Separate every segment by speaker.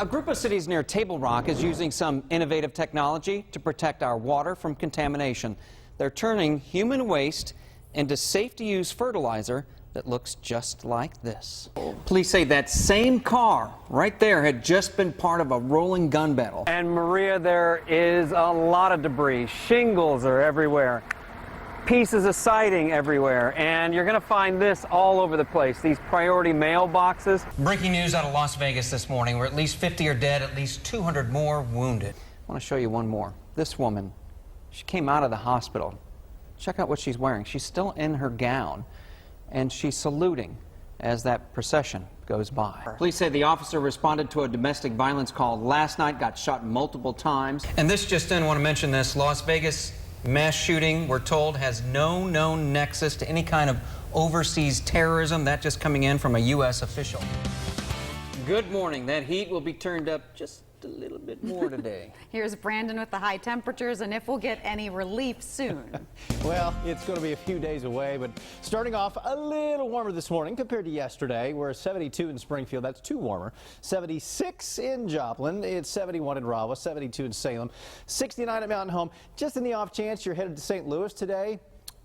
Speaker 1: A group of cities near Table Rock is using some innovative technology to protect our water from contamination. They're turning human waste into safe-to-use fertilizer that looks just like this. Police say that same car right there had just been part of a rolling gun battle.
Speaker 2: And Maria, there is a lot of debris. Shingles are everywhere. Pieces of siding everywhere, and you're going to find this all over the place, these priority mailboxes.
Speaker 1: Breaking news out of Las Vegas this morning, where at least 50 are dead, at least 200 more wounded. I want to show you one more. This woman, she came out of the hospital. Check out what she's wearing. She's still in her gown, and she's saluting as that procession goes by. Police say the officer responded to a domestic violence call last night, got shot multiple times. And this just in, I want to mention this, Las Vegas mass shooting, we're told, has no known nexus to any kind of overseas terrorism. That just coming in from a U.S. official. Good morning. That heat will be turned up just a little bit more today.
Speaker 3: Here's Brandon with the high temperatures and if we'll get any relief soon.
Speaker 4: Well, it's going to be a few days away, but starting off a little warmer this morning compared to yesterday. We're 72 in Springfield. That's 2 warmer. 76 in Joplin. It's 71 in Rahwah, 72 in Salem, 69 at Mountain Home. Just in the off chance you're headed to St. Louis today,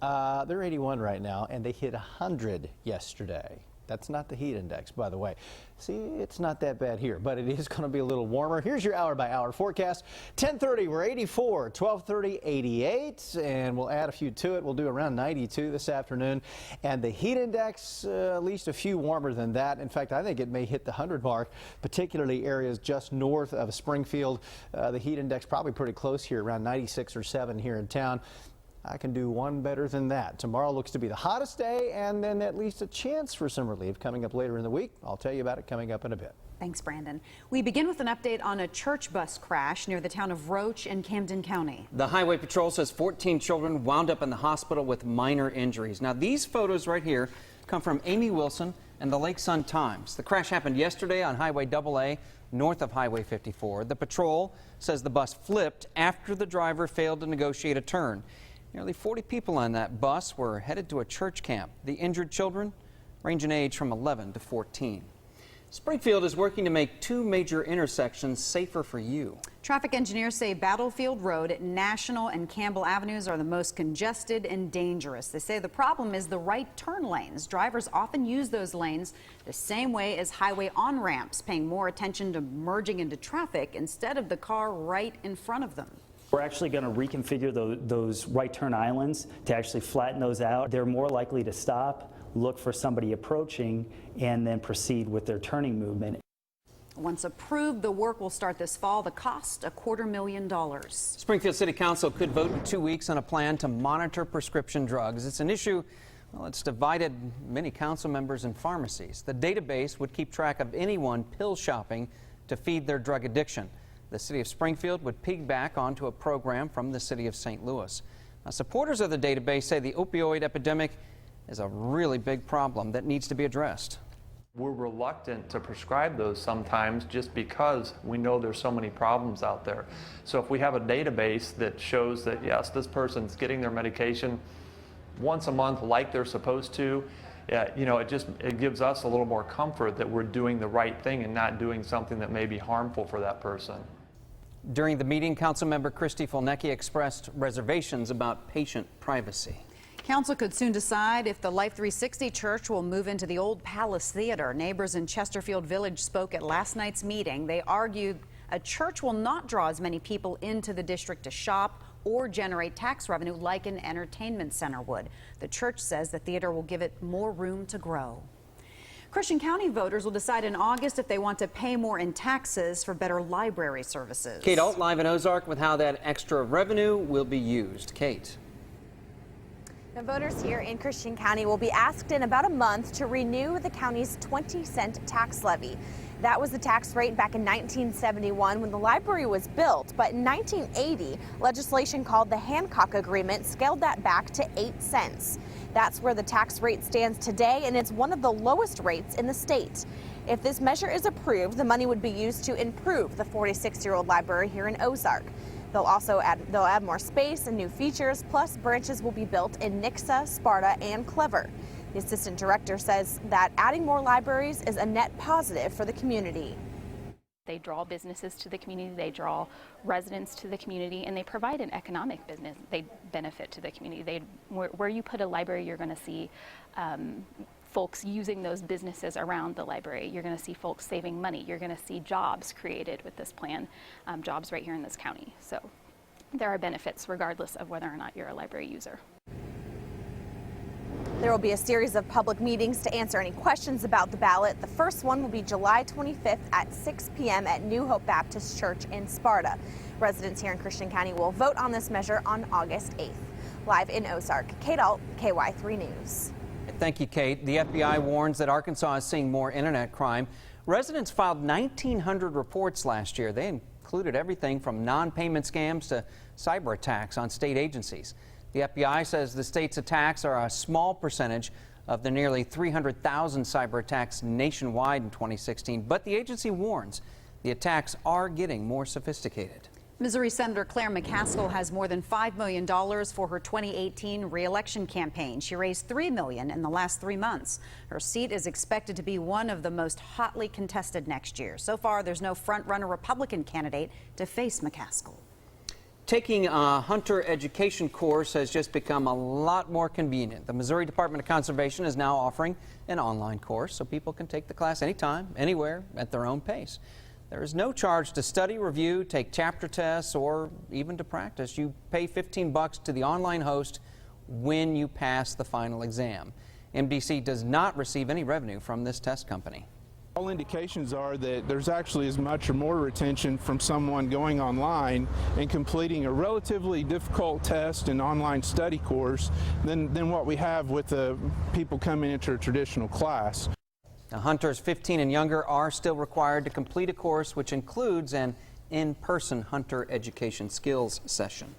Speaker 4: they're 81 right now, and they hit 100 yesterday. That's not the heat index, by the way. See, it's not that bad here, but it is going to be a little warmer. Here's your hour-by-hour forecast. 10:30, we're 84. 12:30, 88, and we'll add a few to it. We'll do around 92 this afternoon. And the heat index, at least a few warmer than that. In fact, I think it may hit the 100 mark, particularly areas just north of Springfield. The heat index probably pretty close here, around 96 or 7 here in town. I can do one better than that. Tomorrow looks to be the hottest day, and then at least a chance for some relief coming up later in the week. I'll tell you about it coming up in a bit.
Speaker 3: Thanks, Brandon. We begin with an update on a church bus crash near the town of Roach in Camden County.
Speaker 1: The Highway Patrol says 14 children wound up in the hospital with minor injuries. Now, these photos right here come from Amy Wilson and the Lake Sun Times. The crash happened yesterday on Highway AA, north of Highway 54. The patrol says the bus flipped after the driver failed to negotiate a turn. Nearly 40 people on that bus were headed to a church camp. The injured children range in age from 11 to 14. Springfield is working to make 2 major intersections safer for you.
Speaker 3: Traffic engineers say Battlefield Road, National, and Campbell Avenues are the most congested and dangerous. They say the problem is the right turn lanes. Drivers often use those lanes the same way as highway on-ramps, paying more attention to merging into traffic instead of the car right in front of them.
Speaker 5: We're actually going to reconfigure those right turn islands to actually flatten those out. They're more likely to stop, look for somebody approaching, and then proceed with their turning movement.
Speaker 3: Once approved, the work will start this fall. The cost, $250,000.
Speaker 1: Springfield City Council could vote in 2 weeks on a plan to monitor prescription drugs. It's an issue, well, it's divided many council members and pharmacies. The database would keep track of anyone pill shopping to feed their drug addiction. The city of Springfield would piggyback onto a program from the city of St. Louis. Now, supporters of the database say the opioid epidemic is a really big problem that needs to be addressed.
Speaker 6: We're reluctant to prescribe those sometimes just because we know there's so many problems out there. So if we have a database that shows that, yes, this person's getting their medication once a month like they're supposed to, you know, it gives us a little more comfort that we're doing the right thing and not doing something that may be harmful for that person.
Speaker 1: During the meeting, Councilmember Christy Fulnecki expressed reservations about patient privacy.
Speaker 3: Council could soon decide if the Life 360 Church will move into the old Palace Theater. Neighbors in Chesterfield Village spoke at last night's meeting. They argued a church will not draw as many people into the district to shop or generate tax revenue like an entertainment center would. The church says the theater will give it more room to grow. Christian County voters will decide in August if they want to pay more in taxes for better library services.
Speaker 1: Kate Alt live in Ozark with how that extra revenue will be used. Kate.
Speaker 7: The voters here in Christian County will be asked in about a month to renew the county's 20-cent tax levy. That was the tax rate back in 1971 when the library was built, but in 1980, legislation called the Hancock Agreement scaled that back to 8 cents. That's where the tax rate stands today, and it's one of the lowest rates in the state. If this measure is approved, the money would be used to improve the 46-year-old library here in Ozark. They'll add more space and new features, plus branches will be built in Nixa, Sparta, and Clever. The assistant director says that adding more libraries is a net positive for the community.
Speaker 8: They draw businesses to the community, they draw residents to the community, and they provide an economic benefit to the community. Where you put a library, you're going to see folks using those businesses around the library. You're going to see folks saving money. You're going to see jobs created with this plan, jobs right here in this county. So there are benefits regardless of whether or not you're a library user.
Speaker 7: There will be a series of public meetings to answer any questions about the ballot. The first one will be July 25th at 6 p.m. at New Hope Baptist Church in Sparta. Residents here in Christian County will vote on this measure on August 8th. Live in Ozark, Kate Alt, KY3 News.
Speaker 1: Thank you, Kate. The FBI warns that Arkansas is seeing more internet crime. Residents filed 1,900 reports last year. They included everything from non-payment scams to cyber attacks on state agencies. The FBI says the state's attacks are a small percentage of the nearly 300,000 cyber attacks nationwide in 2016, but the agency warns the attacks are getting more sophisticated.
Speaker 3: Missouri Senator Claire McCaskill has more than $5 million for her 2018 re-election campaign. She raised $3 million in the last 3 months. Her seat is expected to be one of the most hotly contested next year. So far, there's no front-runner Republican candidate to face McCaskill.
Speaker 1: Taking a hunter education course has just become a lot more convenient. The Missouri Department of Conservation is now offering an online course so people can take the class anytime, anywhere, at their own pace. There is no charge to study, review, take chapter tests, or even to practice. You pay $15 to the online host when you pass the final exam. MDC does not receive any revenue from this test company.
Speaker 9: All indications are that there's actually as much or more retention from someone going online and completing a relatively difficult test and online study course than what we have with the people coming into a traditional class.
Speaker 1: Now, hunters 15 and younger are still required to complete a course which includes an in-person hunter education skills session.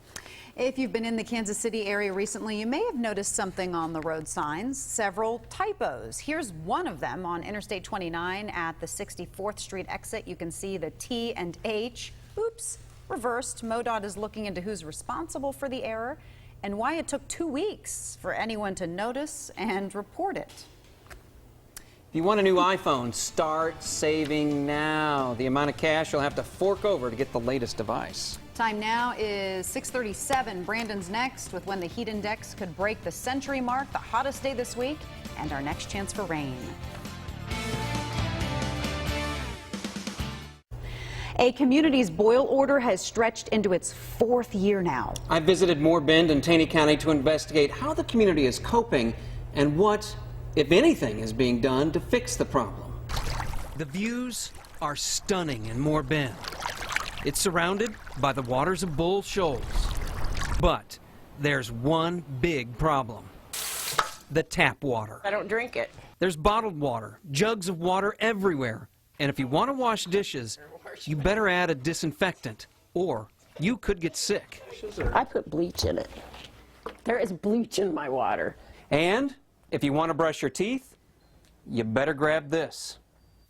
Speaker 3: If you've been in the Kansas City area recently, you may have noticed something on the road signs, several typos. Here's one of them on Interstate 29 at the 64th Street exit. You can see the T and H. Oops, reversed. MoDOT is looking into who's responsible for the error and why it took 2 weeks for anyone to notice and report it.
Speaker 1: If you want a new iPhone, start saving now. The amount of cash you'll have to fork over to get the latest device.
Speaker 3: Time now is 6:37. Brandon's next with when the heat index could break the century mark, the hottest day this week, and our next chance for rain. A community's boil order has stretched into its 4th year now.
Speaker 1: I visited Moore Bend and Taney County to investigate how the community is coping and what, if anything, is being done to fix the problem. The views are stunning in Moore Bend. It's surrounded by the waters of Bull Shoals. But there's one big problem. The tap water.
Speaker 10: I don't drink it.
Speaker 1: There's bottled water, jugs of water everywhere. And if you want to wash dishes, you better add a disinfectant, or you could get sick.
Speaker 10: I put bleach in it. There is bleach in my water.
Speaker 1: And if you want to brush your teeth, you better grab this.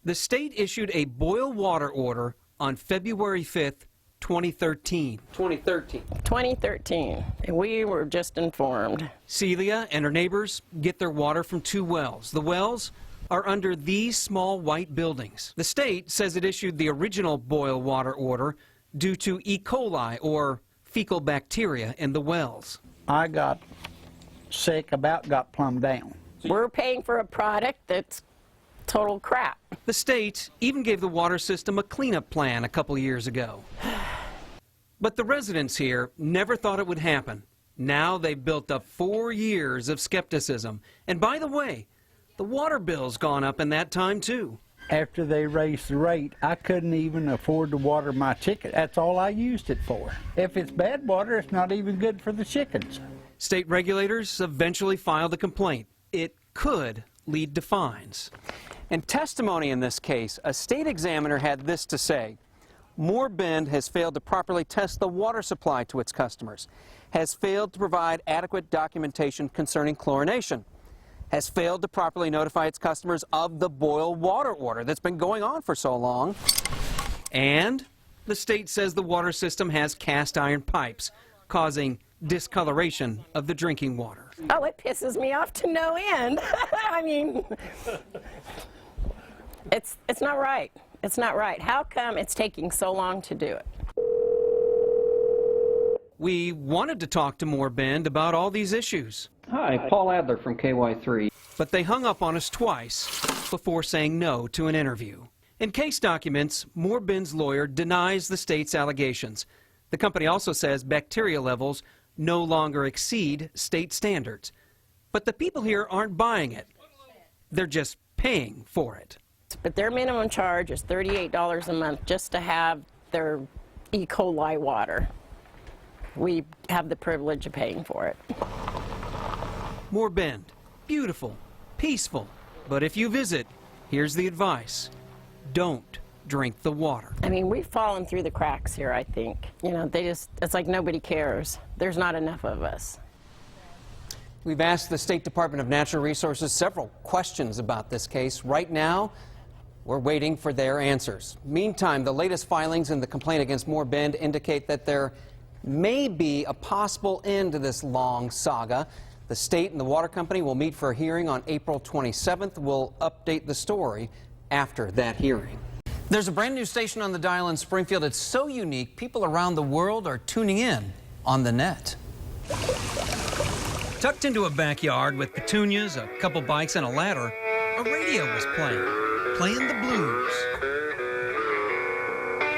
Speaker 1: The state issued a boil water order on February 5th, 2013.
Speaker 10: 2013. And we were just informed.
Speaker 1: Celia and her neighbors get their water from 2 wells. The wells are under these small white buildings. The state says it issued the original boil water order due to E. coli, or fecal bacteria, in the wells.
Speaker 11: I got sick, got plumb down.
Speaker 10: We're paying for a product that's total crap.
Speaker 1: The state even gave the water system a cleanup plan a couple years ago. But the residents here never thought it would happen. Now they've built up 4 years of skepticism. And by the way, the water bill's gone up in that time too.
Speaker 11: After they raised the rate, I couldn't even afford to water my chicken. That's all I used it for. If it's bad water, it's not even good for the chickens.
Speaker 1: State regulators eventually filed a complaint. It could lead to fines. In testimony in this case, a state examiner had this to say: Moore Bend has failed to properly test the water supply to its customers, has failed to provide adequate documentation concerning chlorination, has failed to properly notify its customers of the boil water order that's been going on for so long, and the state says the water system has cast iron pipes, causing discoloration of the drinking water.
Speaker 10: Oh, it pisses me off to no end. I mean, it's not right. It's not right. How come it's taking so long to do it?
Speaker 1: We wanted to talk to Moore Bend about all these issues.
Speaker 2: Hi, Paul Adler from KY3.
Speaker 1: But they hung up on us twice before saying no to an interview. In case documents, Moore Bend's lawyer denies the state's allegations. The company also says bacteria levels no longer exceed state standards. But the people here aren't buying it. They're just paying for it.
Speaker 10: But their minimum charge is $38 a month just to have their E. coli water. We have the privilege of paying for it.
Speaker 1: Moore Bend, beautiful, peaceful. But if you visit, here's the advice. Don't drink the water.
Speaker 10: I mean, we've fallen through the cracks here, I think. You know, it's like nobody cares. There's not enough of us.
Speaker 1: We've asked the State Department of Natural Resources several questions about this case. Right now, we're waiting for their answers. Meantime, the latest filings in the complaint against Moore Bend indicate that there may be a possible end to this long saga. The state and the water company will meet for a hearing on April 27th. We'll update the story after that hearing. There's a brand new station on the dial in Springfield. It's so unique, people around the world are tuning in on the net. Tucked into a backyard with petunias, a couple bikes, and a ladder, a radio was playing the blues.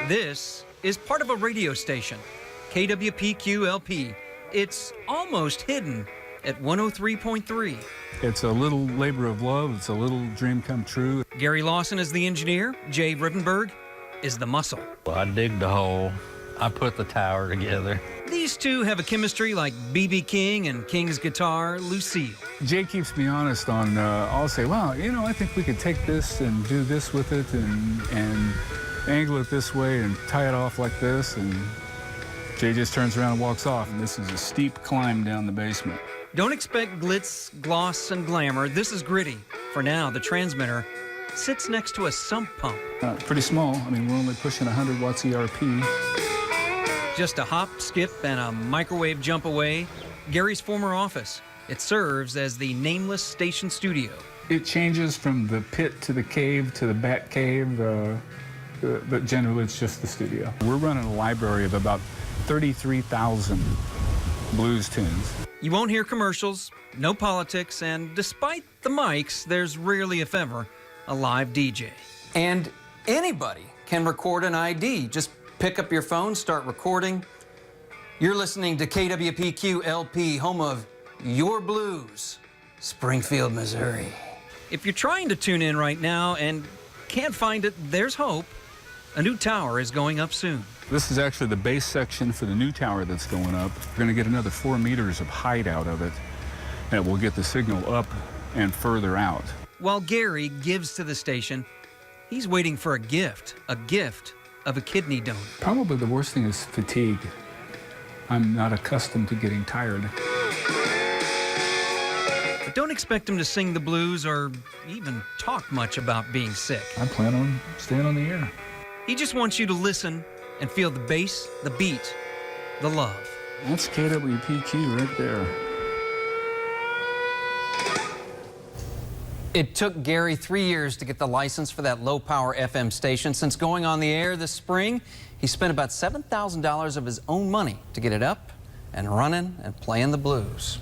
Speaker 1: This is part of a radio station, KWPQ-LP. It's almost hidden at 103.3.
Speaker 12: It's a little labor of love. It's a little dream come true.
Speaker 1: Gary Lawson is the engineer. Jay Rivenberg is the muscle.
Speaker 13: I digged the hole. I put the tower together.
Speaker 1: These two have a chemistry like B.B. King and King's guitar, Lucille.
Speaker 12: Jay keeps me honest on, I'll say, well, you know, I think we could take this and do this with it and angle it this way and tie it off like this. And Jay just turns around and walks off. And this is a steep climb down the basement.
Speaker 1: Don't expect glitz, gloss, and glamour. This is gritty. For now, the transmitter sits next to a sump pump.
Speaker 12: Pretty small. I mean, we're only pushing 100 watts ERP.
Speaker 1: Just a hop, skip, and a microwave jump away, Gary's former office. It serves as the nameless station studio.
Speaker 12: It changes from the pit to the cave to the bat cave, but generally it's just the studio. We're running a library of about 33,000 blues tunes.
Speaker 1: You won't hear commercials, no politics, and despite the mics, there's rarely, if ever, a live DJ. And anybody can record an ID. Just pick up your phone, start recording. You're listening to KWPQ-LP, home of your blues, Springfield, Missouri. If you're trying to tune in right now and can't find it, there's hope. A new tower is going up soon.
Speaker 12: This is actually the base section for the new tower that's going up. We're going to get another 4 meters of height out of it, and it will get the signal up and further out.
Speaker 1: While Gary gives to the station, he's waiting for a gift of a kidney donor.
Speaker 12: Probably the worst thing is fatigue. I'm not accustomed to getting tired.
Speaker 1: But don't expect him to sing the blues or even talk much about being sick.
Speaker 12: I plan on staying on the air.
Speaker 1: He just wants you to listen and feel the bass, the beat, the love.
Speaker 12: That's KWPQ right there.
Speaker 1: It took Gary 3 years to get the license for that low-power FM station. Since going on the air this spring, he spent about $7,000 of his own money to get it up and running and playing the blues.